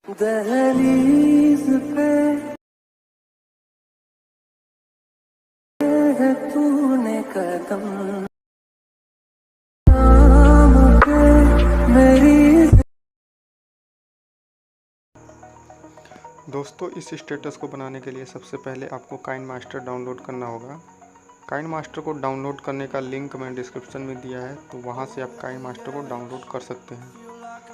दहलीज पे है तूने कदम नाम पे मेरी। दोस्तों, इस स्टेटस को बनाने के लिए सबसे पहले आपको काइनमास्टर डाउनलोड करना होगा। काइनमास्टर को डाउनलोड करने का लिंक मैंने डिस्क्रिप्शन में दिया है, तो वहां से आप काइनमास्टर को डाउनलोड कर सकते हैं।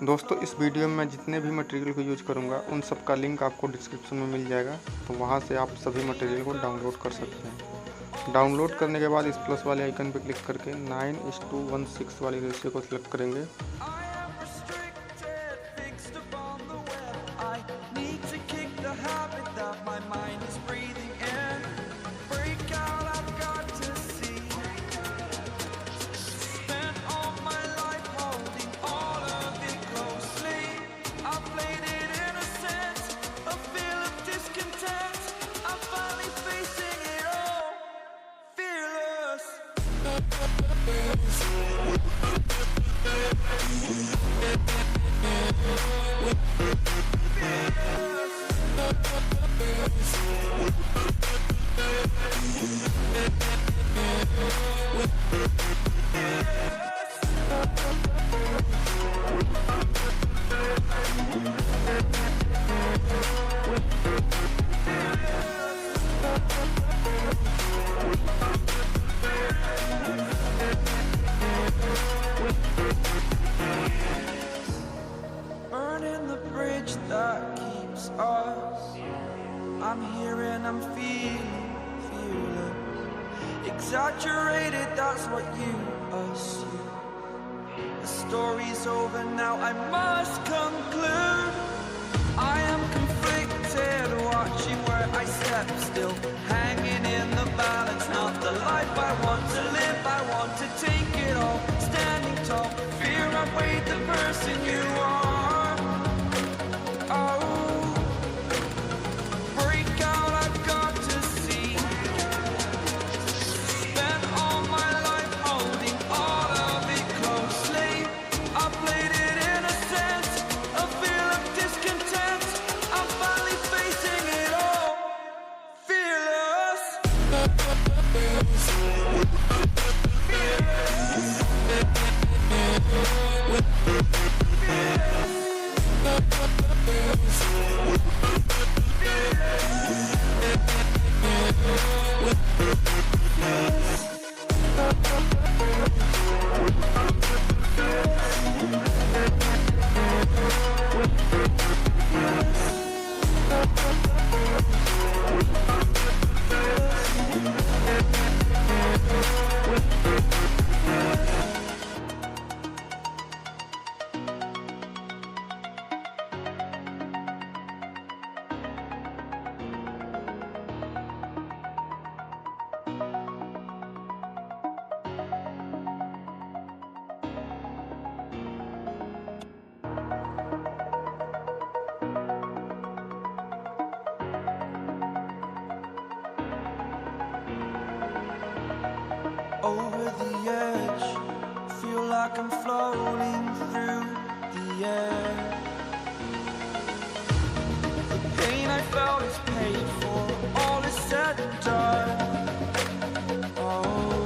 दोस्तों, इस वीडियो में मैं जितने भी मटेरियल को यूज करूंगा उन सब का लिंक आपको डिस्क्रिप्शन में मिल जाएगा, तो वहां से आप सभी मटेरियल को डाउनलोड कर सकते हैं। डाउनलोड करने के बाद इस प्लस वाले आइकन पर क्लिक करके 9:16 वाली रेशियो को सिलेक्ट करेंगे। I'm here and I'm feeling fearless. Exaggerated, that's what you assume. The story's over now, I must conclude. I am conflicted, watching where I step still, hanging in the balance. Not the life I want to live, I want to take it all. Standing tall, fear outweighed the person you are. Oh, over the edge, feel like I'm floating through the air. The pain I felt is paid for, all is said and done. Oh,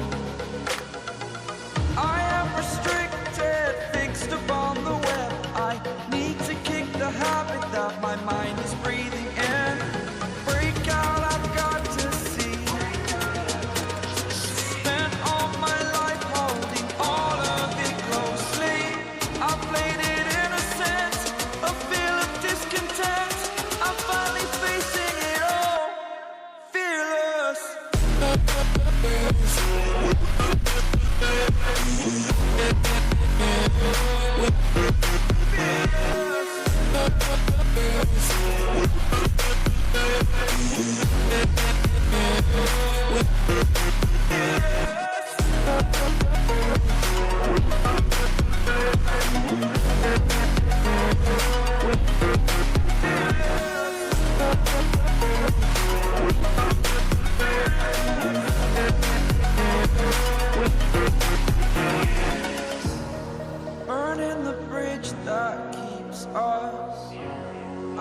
I am restricted, fixed upon the web. I need to kick the habit that my mind is breathing in. Break out, I've got to see.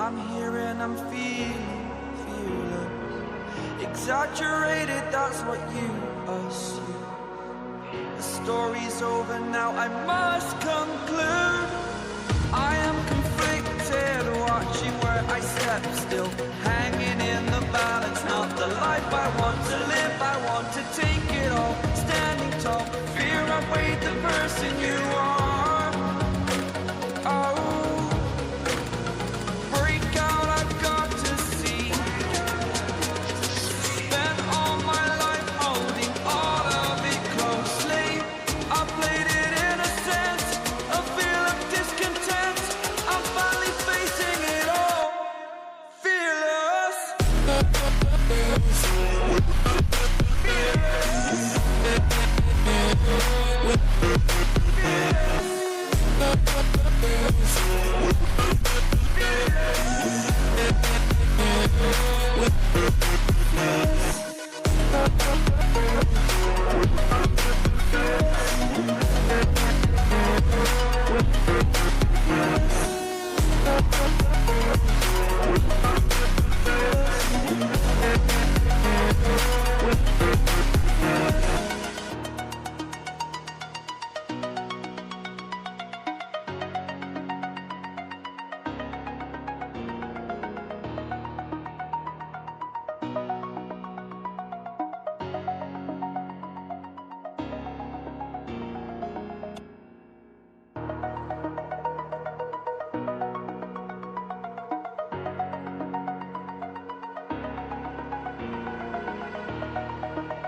I'm here and I'm feeling fearless. Exaggerated, that's what you assume. The story's over now, I must conclude. I am conflicted, watching where I step still, hanging in the balance. Not the life I want to live, I want to take it all. Standing tall, fear outweighed the person you are. Oh, break out, I've got to see. Spent all my life holding all of it closely. I played it in a sense, a feel of discontent. I'm finally facing it all, fearless.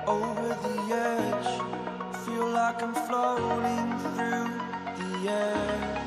Over the edge, feel like I'm floating through the air.